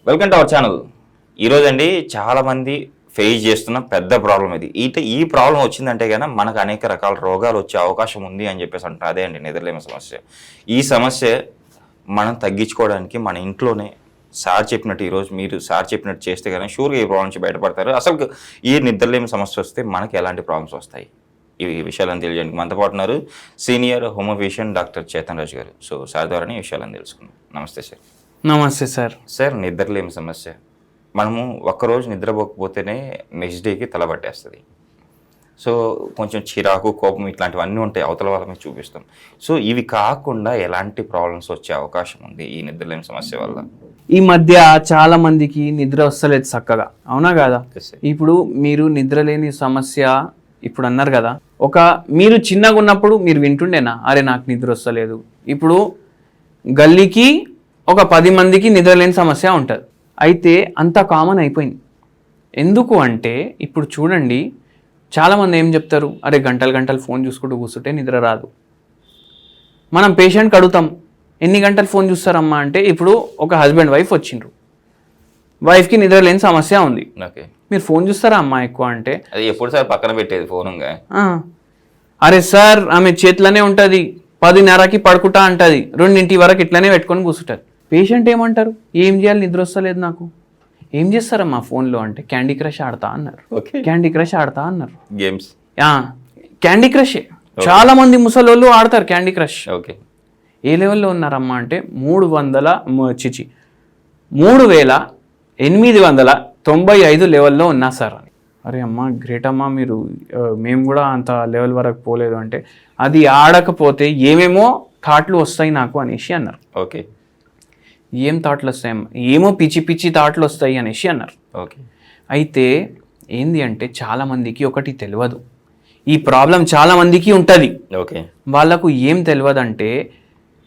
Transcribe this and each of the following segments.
Welcome to our channel. ఈరోజు అండి చాలామంది ఫేస్ చేస్తున్న పెద్ద ప్రాబ్లం ఇది. ఈ ప్రాబ్లం వచ్చిందంటే కనుక మనకు అనేక రకాల రోగాలు వచ్చే అవకాశం ఉంది అని చెప్పేసి అంటారు. అదే అండి నిద్రలేమి సమస్య. ఈ సమస్య మనం తగ్గించుకోవడానికి మన ఇంట్లోనే సార్ చెప్పినట్టు ఈరోజు మీరు సార్ చెప్పినట్టు చేస్తే కనుక షూర్గా ఈ ప్రాబ్లం నుంచి బయటపడతారు. అసలు ఈ నిద్రలేమి సమస్య వస్తే మనకి ఎలాంటి ప్రాబ్లమ్స్ వస్తాయి, ఈ విషయాలను తెలియజేయడానికి మనతో పాటు ఉన్నారు సీనియర్ హోమియోపేషియన్ డాక్టర్ చేతన్ రాజు గారు. సో సార్ ద్వారానే ఈ విషయాలను తెలుసుకుందాం. నమస్తే సార్. నమస్తే సార్. సార్, నిద్రలేమి సమస్య మనము ఒక్కరోజు నిద్రపోకపోతేనే నెక్స్ట్ డేకి తలబట్టేస్తుంది. సో కొంచెం చిరాకు, కోపం ఇట్లాంటివన్నీ ఉంటాయి, అవతల వాళ్ళ మీద చూపిస్తాం. సో ఇవి కాకుండా ఎలాంటి ప్రాబ్లమ్స్ వచ్చే అవకాశం ఉంది ఈ నిద్రలేమి సమస్య వల్ల? ఈ మధ్య చాలా మందికి నిద్ర వస్తలేదు చక్కగా, అవునా కదా? ఇప్పుడు మీరు నిద్రలేని సమస్య ఇప్పుడు అన్నారు కదా, మీరు చిన్నగా ఉన్నప్పుడు మీరు వింటుండేనా, అరే నాకు నిద్ర వస్తలేదు. ఇప్పుడు గల్లీకి ఒక 10 మందికి నిద్రలేని సమస్య ఉంటుంది. అయితే అంత కామన్ అయిపోయింది. ఎందుకు అంటే ఇప్పుడు చూడండి, చాలామంది ఏం చెప్తారు, అరే గంటలు ఫోన్ చూసుకుంటూ కూర్చుంటే నిద్ర రాదు. మనం పేషెంట్కి అడుగుతాం, ఎన్ని గంటలు ఫోన్ చూస్తారమ్మా అంటే, ఇప్పుడు ఒక హస్బెండ్ వైఫ్ వచ్చిండ్రు, వైఫ్కి నిద్ర లేని సమస్య ఉంది. ఓకే, మీరు ఫోన్ చూస్తారా అమ్మా ఎక్కువ అంటే, అది ఎప్పుడు సార్ పక్కన పెట్టేది ఫోన్? అరే సార్ ఆమె చేతిలోనే ఉంటుంది, 10:30కి పడుకుంటా అంటుంది, 2 వరకు ఇట్లనే పెట్టుకొని కూర్చుంటుంది. పేషెంట్ ఏమంటారు, ఏం చేయాలి, నిద్ర వస్తలేదు నాకు. ఏం చేస్తారమ్మా ఫోన్లో అంటే, క్యాండీ క్రష్ ఆడతా అన్నారు. క్యాండీ క్రష్ ఆడతా అన్నారు. గేమ్స్, క్యాండీ క్రష్ చాలా మంది ముసలోళ్ళు ఆడతారు క్యాండీ క్రష్. ఓకే, ఏ లెవెల్లో ఉన్నారమ్మా అంటే 3895 లెవెల్లో ఉన్నా సార్ అని. అరే అమ్మా గ్రేట్ అమ్మా, మేము కూడా అంత లెవెల్ వరకు పోలేదు అంటే, అది ఆడకపోతే ఏమేమో థాట్లు వస్తాయి నాకు అనేసి అన్నారు. ఓకే, ఏం థాట్లు వస్తాయమ్మా, ఏమో పిచ్చి థాట్లు వస్తాయి అనేసి అన్నారు. ఓకే, అయితే ఏంది అంటే చాలామందికి ఒకటి తెలియదు, ఈ ప్రాబ్లం చాలామందికి ఉంటుంది. ఓకే, వాళ్ళకు ఏం తెలియదు అంటే,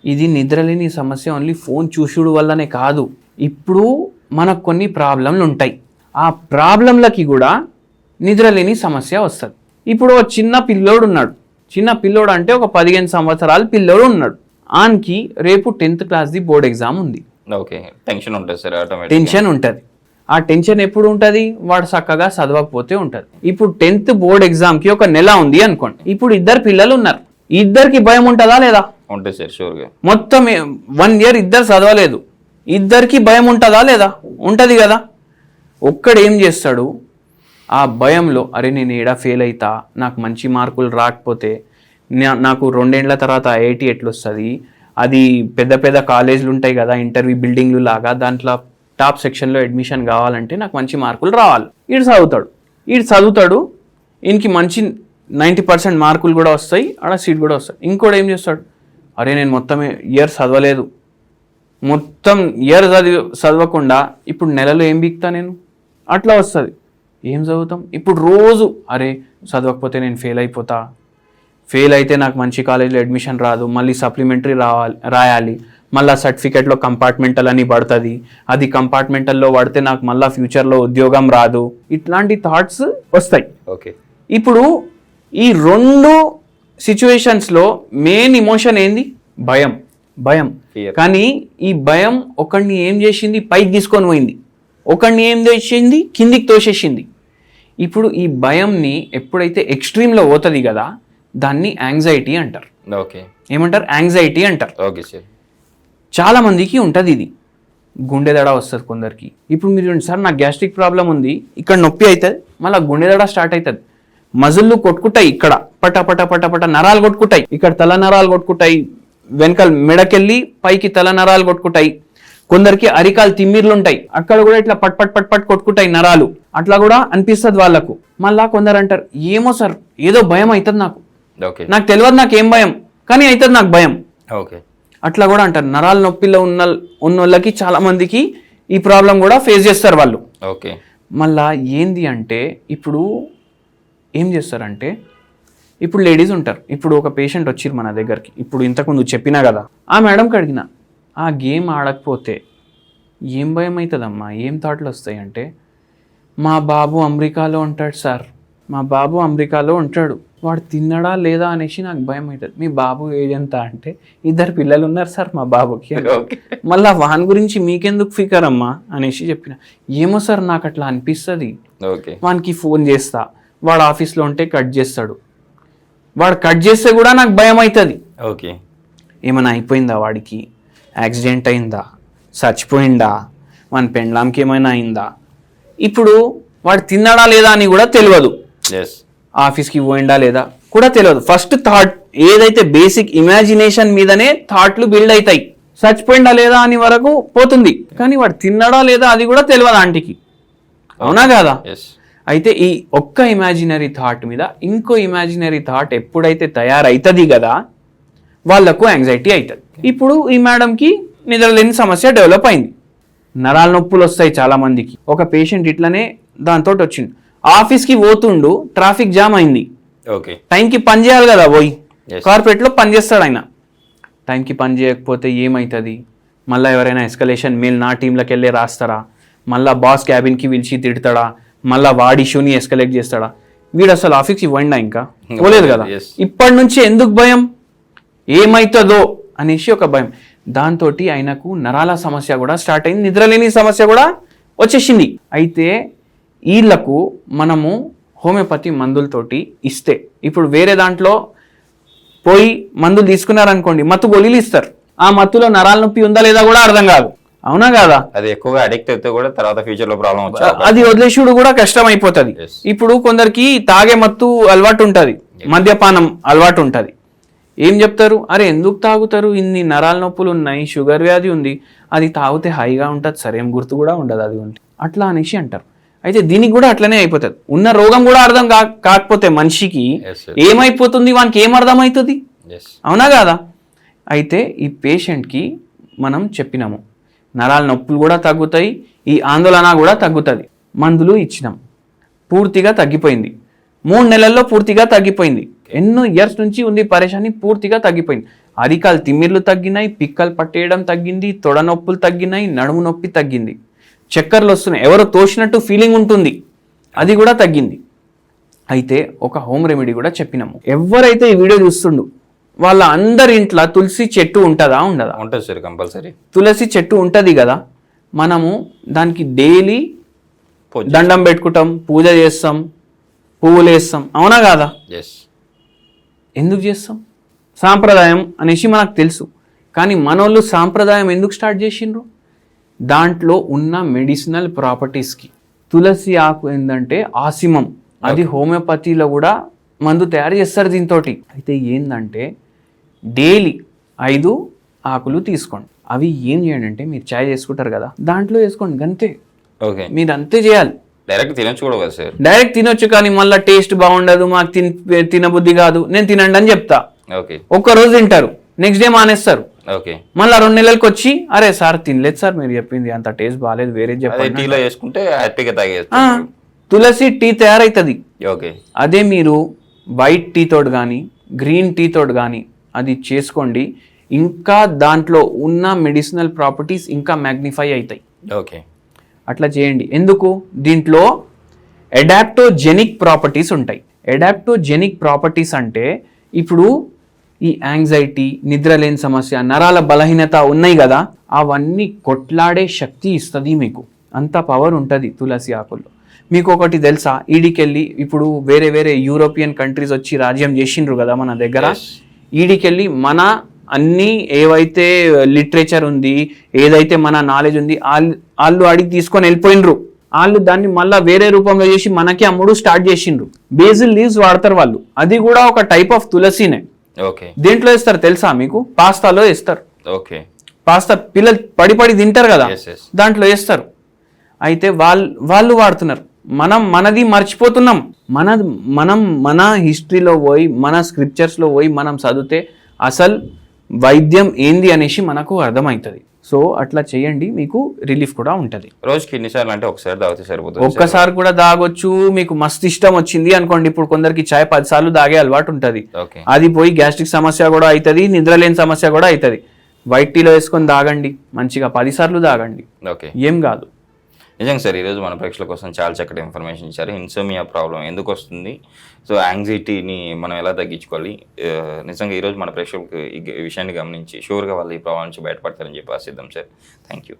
ఇది నిద్రలేని సమస్య ఓన్లీ ఫోన్ చూసుడు వల్లనే కాదు. ఇప్పుడు మనకు కొన్ని ప్రాబ్లంలు ఉంటాయి, ఆ ప్రాబ్లంలకి కూడా నిద్రలేని సమస్య వస్తుంది. ఇప్పుడు ఒక చిన్న పిల్లోడు ఉన్నాడు, చిన్న పిల్లోడు అంటే ఒక 15 సంవత్సరాల పిల్లోడు ఉన్నాడు, ఆన్కి రేపు 10th క్లాస్ది బోర్డ్ ఎగ్జామ్ ఉంది. ఓకే, టెన్షన్ ఉంటుంది సార్, టెన్షన్ ఉంటుంది. ఆ టెన్షన్ ఎప్పుడు ఉంటుంది, వాడు చక్కగా చదవకపోతే ఉంటుంది. ఇప్పుడు 10th బోర్డ్ ఎగ్జామ్కి ఒక నెల ఉంది అనుకోండి. ఇప్పుడు 2 పిల్లలు ఉన్నారు, ఇద్దరికి భయం ఉంటుందా లేదా? ఉంటుంది సార్, షూర్గా. మొత్తం 1 year ఇద్దరు చదవలేదు, ఇద్దరికి భయం ఉంటుందా లేదా? ఉంటుంది కదా. ఒక్కడు ఏం చేస్తాడు, ఆ భయంలో అరే నేను ఏడా ఫెయిల్ అవుతా, నాకు మంచి మార్కులు రాకపోతే నాకు 2 ఏళ్ల తర్వాత IIT ఎట్లా వస్తుంది, అది పెద్ద కాలేజీలు ఉంటాయి కదా, ఇంటర్వ్యూ బిల్డింగ్లు లాగా, దాంట్లో టాప్ సెక్షన్లో అడ్మిషన్ కావాలంటే నాకు మంచి మార్కులు రావాలి. ఈడు చదువుతాడు, ఈయనకి మంచి 90% మార్కులు కూడా వస్తాయి, ఆడ సీట్ కూడా వస్తాయి. ఇంకోటి ఏం చేస్తాడు, అరే నేను మొత్తం ఇయర్ చదవలేదు, మొత్తం ఇయర్ చదవకుండా ఇప్పుడు నెలలో ఏం బీక్తా నేను, అట్లా వస్తుంది. ఏం చదువుతాం ఇప్పుడు రోజు, అరే చదవకపోతే నేను ఫెయిల్ అయితే నాకు మంచి కాలేజీలో అడ్మిషన్ రాదు, మళ్ళీ సప్లిమెంటరీ రాయాలి, మళ్ళీ సర్టిఫికేట్లో కంపార్ట్మెంటల్ అని పడుతుంది, అది కంపార్ట్మెంటల్లో పడితే నాకు మళ్ళీ ఫ్యూచర్లో ఉద్యోగం రాదు, ఇట్లాంటి థాట్స్ వస్తాయి. ఓకే, ఇప్పుడు ఈ 2 సిచ్యువేషన్స్లో మెయిన్ ఇమోషన్ ఏంది, భయం. కానీ ఈ భయం ఒకడిని ఏం చేసింది, పైకి తీసుకొని పోయింది, ఒకడిని ఏం చేసింది, కిందికి తోసేసింది. ఇప్పుడు ఈ భయంని ఎప్పుడైతే ఎక్స్ట్రీమ్లో పోతుంది కదా, దాన్ని యాంగ్జైటీ అంటారు. ఓకే, ఏమంటారు, యాంగ్జైటీ అంటారు. Okay sir. చాలా మందికి ఉంటుంది ఇది, గుండె దడ వస్తుంది కొందరికి. ఇప్పుడు మీరు సార్ నాకు గ్యాస్ట్రిక్ ప్రాబ్లం ఉంది, ఇక్కడ నొప్పి అవుతుంది, మళ్ళీ గుండె దడ స్టార్ట్ అవుతుంది, మజిళ్ళు కొట్టుకుంటాయి, ఇక్కడ పట నరాలు కొట్టుకుంటాయి, ఇక్కడ తల నరాలు కొట్టుకుంటాయి, వెనకాల మెడకెళ్ళి పైకి తల నరాలు కొట్టుకుంటాయి, కొందరికి అరికాలు తిమ్మిర్లు ఉంటాయి, అక్కడ కూడా ఇట్లా పట్ కొట్టుకుంటాయి నరాలు, అట్లా కూడా అనిపిస్తుంది వాళ్ళకు. మళ్ళా కొందరు అంటారు, ఏమో సార్ ఏదో భయం అవుతుంది నాకు తెలియదు, నాకు ఏం భయం కానీ అవుతుంది నాకు భయం. ఓకే, అట్లా కూడా అంటారు. నరాల నొప్పిలో ఉన్న వాళ్ళకి చాలా మందికి ఈ ప్రాబ్లం కూడా ఫేస్ చేస్తారు వాళ్ళు. ఓకే, మళ్ళా ఏంది అంటే, ఇప్పుడు ఏం చేస్తారంటే, ఇప్పుడు లేడీస్ ఉంటారు, ఇప్పుడు ఒక పేషెంట్ వచ్చిర్రు మన దగ్గరికి, ఇప్పుడు ఇంతకుముందు చెప్పినా కదా, ఆ మేడంకి అడిగిన, ఆ గేమ్ ఆడకపోతే ఏం భయం అవుతుందమ్మా, ఏం థాట్లు వస్తాయి అంటే, మా బాబు అమెరికాలో ఉంటాడు సార్, మా బాబు అమెరికాలో ఉంటాడు, వాడు తిన్నాడా లేదా అనేసి నాకు భయం అవుతుంది. మీ బాబు ఏజ్ ఎంత అంటే 2 పిల్లలు ఉన్నారు సార్ మా బాబుకి. ఓకే మళ్ళా వాని గురించి మీకెందుకు ఫికర్ అమ్మా అనేసి చెప్పిన. ఏమో సార్ నాకు అట్లా అనిపిస్తుంది. ఓకే వానికి ఫోన్ చేస్తా, వాడు ఆఫీస్లో ఉంటే కట్ చేస్తాడు. వాడు కట్ చేస్తే కూడా నాకు భయం అవుతుంది. ఓకే ఏమైనా అయిపోయిందా, వాడికి యాక్సిడెంట్ అయిందా, చచ్చిపోయిందా, మన పెండ్లాంకి ఏమైనా అయిందా, ఇప్పుడు వాడు తిన్నాడా లేదా అని కూడా తెలియదు, ఎస్ ఆఫీస్కి పోయిందా లేదా కూడా తెలియదు. ఫస్ట్ థాట్ ఏదైతే బేసిక్ ఇమాజినేషన్ మీదనే థాట్లు బిల్డ్ అవుతాయి. చచ్చిపోయిందా లేదా అని వరకు పోతుంది, కానీ వాడు తిన్నాడా లేదా అది కూడా తెలియదు ఆంటీకి. అవునా కాదా? ఎస్ అయితే ఈ ఒక్క ఇమాజినరీ థాట్ మీద ఇంకో ఇమాజినరీ థాట్ ఎప్పుడైతే తయారైతుంది కదా, వాళ్లకు యాంగ్జైటీ అవుతుంది. ఇప్పుడు ఈ మేడంకి నిద్రలేని సమస్య డెవలప్ అయింది. నరాల నొప్పులు వస్తాయి చాలా మందికి. ఒక పేషెంట్ ఇట్లనే దాంతో వచ్చిండు. ఆఫీస్కి పోతుండు, ట్రాఫిక్ జామ్ అయింది. ఓకే టైంకి పని చేయాలి కదా, పోయి Yes. కార్పొరేట్లో పని చేస్తాడు ఆయన. టైంకి పని చేయకపోతే ఏమవుతుంది? మళ్ళీ ఎవరైనా ఎస్కలేషన్ మెయిల్ నా టీంలోకి వెళ్ళి రాస్తారా? మళ్ళీ బాస్ క్యాబిన్కి పిలిచి తిడతాడా? మళ్ళీ వాడి ఇష్యూని ఎస్కలేట్ చేస్తాడా? వీడు అసలు ఆఫీస్కి పోయిండా? ఇంకా పోలేదు కదా. Yes. ఇప్పటి నుంచి ఎందుకు భయం? ఏమవుతుందో అనేసి ఒక భయం. దాంతో ఆయనకు నరాల సమస్య కూడా స్టార్ట్ అయింది, నిద్రలేని సమస్య కూడా వచ్చేసింది. అయితే వీళ్ళకు మనము హోమియోపతి మందులతోటి ఇస్తే, ఇప్పుడు వేరే దాంట్లో పోయి మందులు తీసుకున్నారనుకోండి, మత్తు గోళీలు ఇస్తారు. ఆ మత్తులో నరాల నొప్పి ఉందా లేదా కూడా అర్థం కాదు. అవునా కాదా? అది ఎక్కువగా అడిక్ట్ అయితే కూడా తర్వాత ఫ్యూచర్ లో ప్రాబ్లం వచ్చే అది వదిలేసుడు కూడా కష్టం అయిపోతుంది. Yes. ఇప్పుడు కొందరికి తాగే మత్తు అలవాటు ఉంటది, మద్యపానం అలవాటు ఉంటది. ఏం చెప్తారు? అరే ఎందుకు తాగుతారు, ఇన్ని నరాల నొప్పులు ఉన్నాయి, షుగర్ వ్యాధి ఉంది, అది తాగితే హాయిగా ఉంటుంది సార్, ఏం గుర్తు కూడా ఉండదు అది ఉంటే, అట్లా అనేసి అంటారు. అయితే దీనికి కూడా అట్లనే అయిపోతుంది. ఉన్న రోగం కూడా అర్థం కాకపోతే మనిషికి Yes, yes. ఏమైపోతుంది, వానికి ఏం అర్థం అవుతుంది? ఎస్ అవునా కాదా? అయితే ఈ పేషెంట్కి మనం చెప్పినాము, నరాల నొప్పులు కూడా తగ్గుతాయి, ఈ ఆందోళన కూడా తగ్గుతుంది. మందులు ఇచ్చినాం, పూర్తిగా తగ్గిపోయింది. 3 నెలల్లో పూర్తిగా తగ్గిపోయింది. ఎన్నో ఇయర్స్ నుంచి ఉంది పరేషాని, పూర్తిగా తగ్గిపోయింది. అరికాలు తిమ్మిర్లు తగ్గినాయి, పిక్కలు పట్టేయడం తగ్గింది, తొడ నొప్పులు తగ్గినాయి, నడుము నొప్పి తగ్గింది, చక్కర్లు వస్తున్నాయి, ఎవరో తోసినట్టు ఫీలింగ్ ఉంటుంది, అది కూడా తగ్గింది. అయితే ఒక హోమ్ రెమెడీ కూడా చెప్పినాము. ఎవరైతే ఈ వీడియో చూస్తుండు వాళ్ళ అందరి ఇంట్లో తులసి చెట్టు ఉంటుందా ఉండదా? ఉంటుంది సార్, కంపల్సరీ తులసి చెట్టు ఉంటుంది కదా, మనము దానికి డైలీ దండం పెట్టుకుంటాం, పూజ చేస్తాం, పువ్వులు వేస్తాం. అవునా కాదా? ఎస్ ఎందుకు చేస్తాం? సాంప్రదాయం అనేసి మనకు తెలుసు. కానీ మనోళ్ళు సాంప్రదాయం ఎందుకు స్టార్ట్ చేసిండ్రు? దాంట్లో ఉన్న మెడిసినల్ ప్రాపర్టీస్కి. తులసి ఆకు ఏంటంటే ఆసిమం, అది హోమియోపతిలో కూడా మందు తయారు చేస్తారు దీంతో. అయితే ఏంటంటే డైలీ 5 ఆకులు తీసుకోండి. అవి ఏం చేయండి అంటే, మీరు చాయ్ చేసుకుంటారు కదా, దాంట్లో వేసుకోండి, అంతే. ఓకే మీరు అంతే చేయాలి. డైరెక్ట్ తినొచ్చు కూడా కదా సార్? డైరెక్ట్ తినొచ్చు, కానీ మళ్ళీ టేస్ట్ బాగుండదు, మాకు తినబుద్ధి కాదు, నేను తినండి అని చెప్తా. ఓకే ఒక్కరోజు తింటారు, నెక్స్ట్ డే మానేస్తారు. ఓకే మళ్ళీ 2 నెలలకు వచ్చి, అరే సార్ తినలేదు సార్, మీరు చెప్పింది అంత టేస్ట్ బాగాలేదు, వేరే అదే చెప్పండి. టీలో వేసుకుంటే హ్యాపీగా ఆ, తాగేస్తారు. తులసి టీ తయారవుతుంది. ఓకే అదే మీరు వైట్ టీ తోటి కానీ గ్రీన్ టీ తోటి కానీ అది చేసుకోండి, ఇంకా దాంట్లో ఉన్న మెడిసినల్ ప్రాపర్టీస్ ఇంకా మ్యాగ్నిఫై అవుతాయి. ఓకే అట్లా చేయండి. ఎందుకు? దీంట్లో అడాప్టోజెనిక్ ప్రాపర్టీస్ ఉంటాయి. అడాప్టోజెనిక్ ప్రాపర్టీస్ అంటే, ఇప్పుడు ఈ యాంగ్జైటీ, నిద్రలేని సమస్య, నరాల బలహీనత ఉన్నాయి కదా, అవన్నీ కొట్లాడే శక్తి ఇస్తుంది మీకు. అంత పవర్ ఉంటుంది తులసి ఆకుల్లో. మీకు ఒకటి తెలుసా? ఈడికెళ్ళి ఇప్పుడు వేరే వేరే యూరోపియన్ కంట్రీస్ వచ్చి రాజ్యం చేసిండ్రు కదా మన దగ్గర. Yes. ఈడికెళ్ళి మన అన్ని ఏవైతే లిటరేచర్ ఉంది, ఏదైతే మన నాలెడ్జ్ ఉంది, వాళ్ళు అడిగి తీసుకొని వెళ్ళిపోయినరు. వాళ్ళు దాన్ని మళ్ళీ వేరే రూపంలో చేసి మనకి అమ్ముడు స్టార్ట్ చేసిండ్రు. బేసిల్ లీవ్స్ వాడతారు వాళ్ళు, అది కూడా ఒక టైప్ ఆఫ్ తులసినే. ఓకే దేంట్లో వేస్తారు తెలుసా మీకు? పాస్తాలో వేస్తారు. ఓకే పాస్తా పిల్లలు పడి తింటారు కదా, Yes, yes. దాంట్లో వేస్తారు. అయితే వాళ్ళు వాడుతున్నారు, మనది మర్చిపోతున్నాం. మన హిస్టరీలో పోయి, మన స్క్రిప్చర్స్లో పోయి మనం చదివితే అసలు వైద్యం ఏంది అనేసి మనకు అర్థమవుతుంది. సో అట్లా చేయండి, మీకు రిలీఫ్ కూడా ఉంటుంది. రోజుకి ఎన్నిసార్లు అంటే ఒకసారి తాగితే సరిపోతుంది? ఒక్కసారి కూడా తాగొచ్చు. మీకు మస్తు ఇష్టం వచ్చింది అనుకోండి, ఇప్పుడు కొందరికి చాయ్ 10 సార్లు తాగే అలవాటు ఉంటుంది, ఓకే అది పోయి గ్యాస్ట్రిక్ సమస్య కూడా అవుతుంది, నిద్రలేని సమస్య కూడా అవుతుంది. వైట్ టీలో వేసుకొని తాగండి, మంచిగా 10 సార్లు తాగండి, ఓకే ఏం కాదు. నిజంగా సార్ ఈరోజు మన ప్రేక్షకుల కోసం చాలా చక్కటి ఇన్ఫర్మేషన్ ఇచ్చారు. ఇన్సోమియా ప్రాబ్లం ఎందుకు వస్తుంది, సో యాంగ్జైటీని మనం ఎలా తగ్గించుకోవాలి, నిజంగా ఈరోజు మన ప్రేక్షకులకు ఈ విషయాన్ని గమనించి షూర్గా వాళ్ళు ఈ ప్రాబ్లం నుంచి బయటపడతారని చెప్పి ఆశిద్దాం సార్. Thank you.